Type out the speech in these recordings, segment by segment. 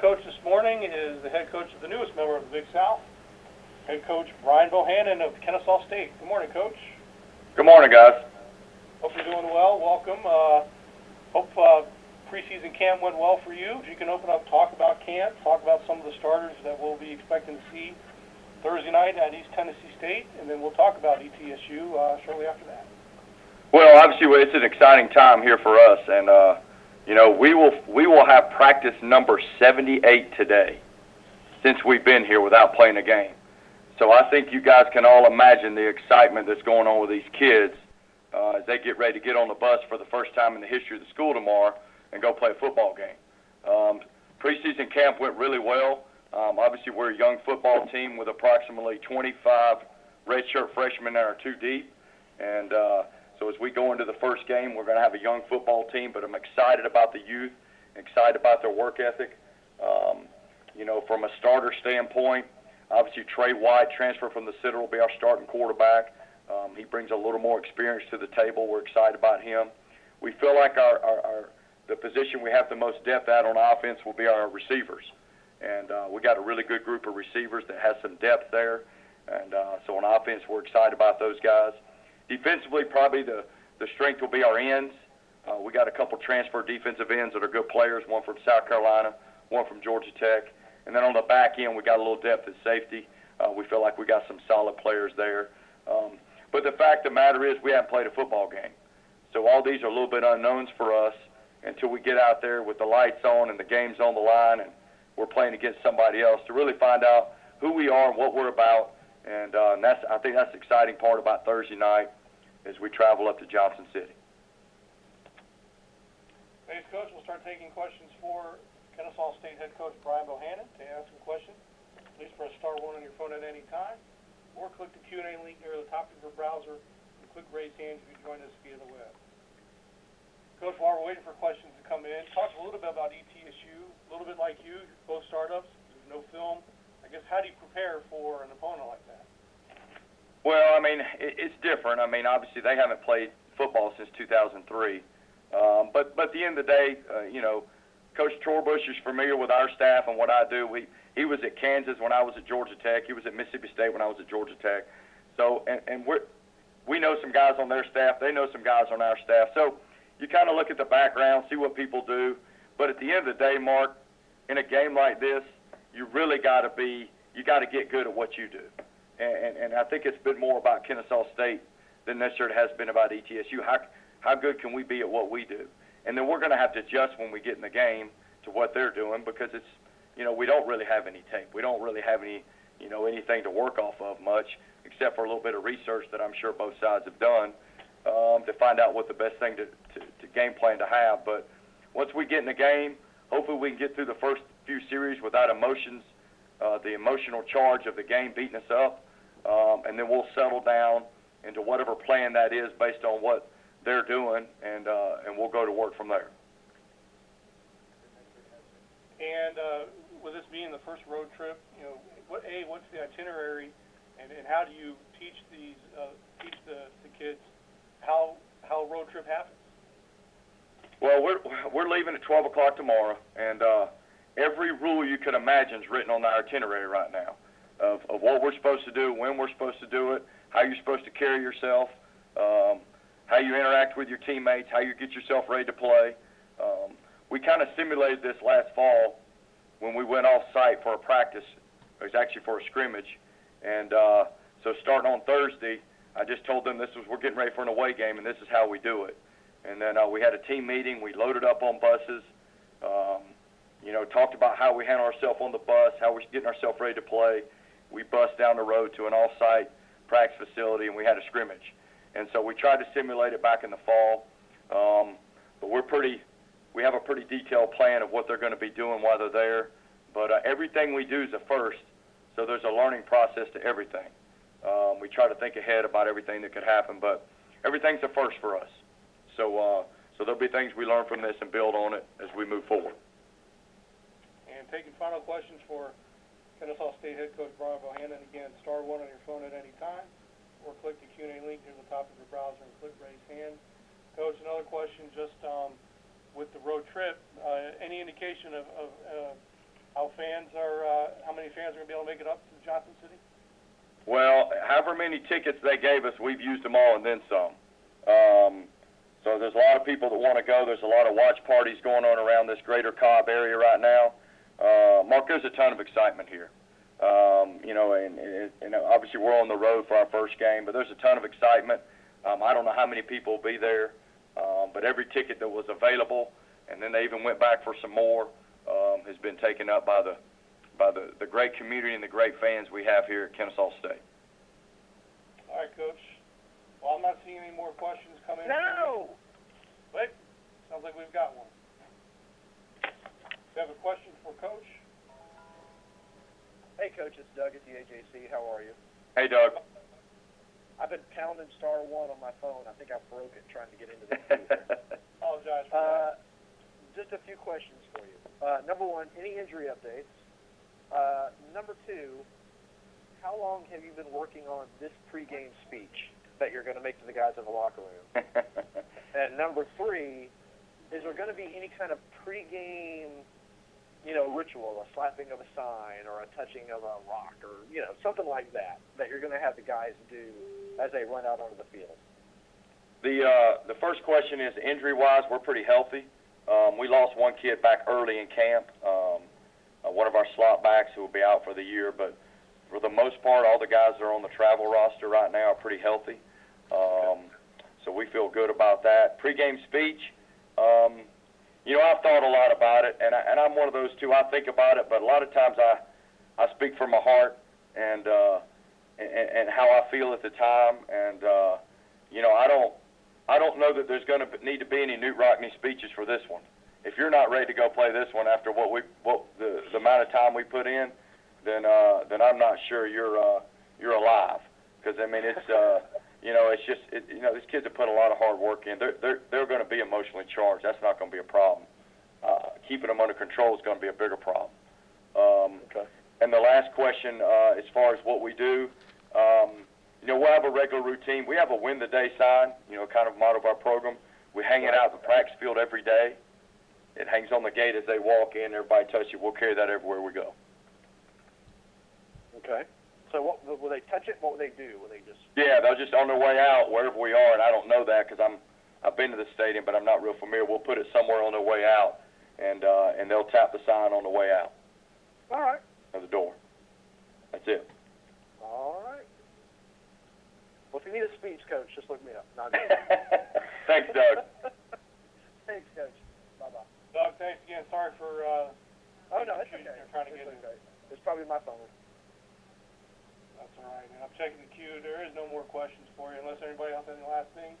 coach this morning is the head coach of the newest member of the Big South, head coach Brian Bohannon of Kennesaw State. Good morning, Coach. Good morning, guys. Hope you're doing well. Welcome. Hope preseason camp went well for you. If you can open up, talk about camp, talk about some of the starters that we'll be expecting to see Thursday night at East Tennessee State, and then we'll talk about ETSU shortly after that. Well, obviously, it's an exciting time here for us, and we will have practice number 78 today since we've been here without playing a game. So I think you guys can all imagine the excitement that's going on with these kids as they get ready to get on the bus for the first time in the history of the school tomorrow and go play a football game. Preseason camp went really well. Obviously, we're a young football team with approximately 25 redshirt freshmen that are 2 deep, and so as we go into the first game, we're going to have a young football team, but I'm excited about the youth, excited about their work ethic. From a starter standpoint, obviously Trey White, transfer from the Citadel, will be our starting quarterback. He brings a little more experience to the table. We're excited about him. We feel like the position we have the most depth at on offense will be our receivers. And we got a really good group of receivers that has some depth there. And so on offense, we're excited about those guys. Defensively, probably the strength will be our ends. We got a couple transfer defensive ends that are good players, one from South Carolina, one from Georgia Tech. And then on the back end, we got a little depth at safety. We feel like we got some solid players there. But the fact of the matter is we haven't played a football game. So all these are a little bit unknowns for us until we get out there with the lights on and the game's on the line and we're playing against somebody else to really find out who we are and what we're about. And I think that's the exciting part about Thursday night as we travel up to Johnson City. Thanks, Coach. We'll start taking questions for Kennesaw State head coach Brian Bohannon. To ask some questions, please press *1 on your phone at any time, or click the Q&A link near the top of your browser and click raise hand if you join us via the web. Coach, while we're waiting for questions to come in, talk a little bit about ETSU. A little bit like you, both startups. There's no film. I guess, how do you prepare for an opponent like that? Well, I mean, it's different. I mean, obviously they haven't played football since 2003. But at the end of the day, Coach Torbush is familiar with our staff and what I do. He was at Kansas when I was at Georgia Tech. He was at Mississippi State when I was at Georgia Tech. So, and we know some guys on their staff. They know some guys on our staff. So you kind of look at the background, see what people do. But at the end of the day, Mark, in a game like this, you really got to get good at what you do. And I think it's been more about Kennesaw State than necessarily has been about ETSU. How good can we be at what we do? And then we're going to have to adjust when we get in the game to what they're doing because it's, we don't really have any tape. We don't really have any, anything to work off of much except for a little bit of research that I'm sure both sides have done to find out what the best thing to game plan to have. But once we get in the game, hopefully we can get through the first few series without emotions, the emotional charge of the game beating us up, and then we'll settle down into whatever plan that is based on what they're doing, and we'll go to work from there. And with this being the first road trip, what's the itinerary, and how do you teach the kids how a road trip happens? Well, we're leaving at 12 o'clock tomorrow, and every rule you could imagine is written on the itinerary right now of what we're supposed to do, when we're supposed to do it, how you're supposed to carry yourself, how you interact with your teammates, how you get yourself ready to play. We kind of simulated this last fall when we went off-site for a practice. It was actually for a scrimmage. And so starting on Thursday, I just told them we're getting ready for an away game, and this is how we do it. And then we had a team meeting. We loaded up on buses, talked about how we handle ourselves on the bus, how we're getting ourselves ready to play. We bussed down the road to an off-site practice facility, and we had a scrimmage. And so we tried to simulate it back in the fall. But we have a pretty detailed plan of what they're going to be doing while they're there. But everything we do is a first, so there's a learning process to everything. We try to think ahead about everything that could happen, but everything's a first for us. So there'll be things we learn from this and build on it as we move forward. And taking final questions for Kennesaw State head coach Brian Bohannon. Again, *1 on your phone at any time, or click the Q&A link near the top of your browser and click raise hand. Coach, another question just with the road trip. Any indication of how many fans are going to be able to make it up to Johnson City? Well, however many tickets they gave us, we've used them all and then some. So there's a lot of people that want to go. There's a lot of watch parties going on around this greater Cobb area right now. Mark, there's a ton of excitement here. You know, and obviously we're on the road for our first game, but there's a ton of excitement. I don't know how many people will be there, but every ticket that was available, and then they even went back for some more, has been taken up by the great community and the great fans we have here at Kennesaw State. All right, Coach. Well, I'm not seeing any more questions come in. No! Wait, sounds like we've got one. We have a question for Coach. Hey, Coach, it's Doug at the AJC. How are you? Hey, Doug. I've been pounding *1 on my phone. I think I broke it trying to get into this. Apologize for that. Just a few questions for you. Number one, any injury updates? Number two, how long have you been working on this pregame speech that you're going to make to the guys in the locker room? And number three, is there going to be any kind of pregame, you know, ritual, a slapping of a sign or a touching of a rock or, you know, something like that you're going to have the guys do as they run out onto the field? The first question is injury-wise, we're pretty healthy. We lost one kid back early in camp, one of our slot backs who will be out for the year, but for the most part, all the guys that are on the travel roster right now are pretty healthy. So we feel good about that. Pre-game speech, you know, I've thought a lot about it, and I'm one of those too. I think about it, but a lot of times I speak from my heart and how I feel at the time, and you know, I don't know that there's going to need to be any Newt Rockne speeches for this one. If you're not ready to go play this one after the amount of time we put in, then I'm not sure you're alive. Because I mean, it's you know, it's just you know, these kids have put a lot of hard work in. They're going to be emotionally charged. That's not going to be a problem. Keeping them under control is going to be a bigger problem. Okay. And the last question, as far as what we do, you know, we'll have a regular routine. We have a win the day sign, you know, kind of motto of our program. We hang it out in the practice field every day. It hangs on the gate as they walk in. Everybody touch it. We'll carry that everywhere we go. Okay. So what will they touch it? What will they do? Will they just? Yeah, they'll just on their way out wherever we are, and I don't know that because I've been to the stadium, but I'm not real familiar. We'll put it somewhere on their way out, and they'll tap the sign on the way out. All right. Of the door. That's it. All right. Well, if you need a speech, Coach, just look me up. Thanks, Doug. Thanks, Coach. Bye-bye. Doug, thanks again. Sorry for Oh, no, it's okay. You're trying to get in. Okay. It's probably my phone. That's all right. And I'm checking the queue. There is no more questions for you unless anybody else has any last thing.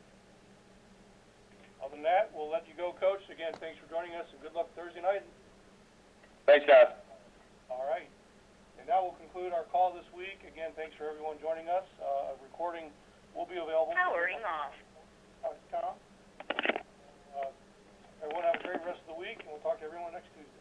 Other than that, we'll let you go, Coach. Again, thanks for joining us, and good luck Thursday night. Thanks, guys. All right. And that will conclude our call this week. Again, thanks for everyone joining us. A recording will be available. Powering off. Tom. Everyone have a great rest of the week, and we'll talk to everyone next Tuesday.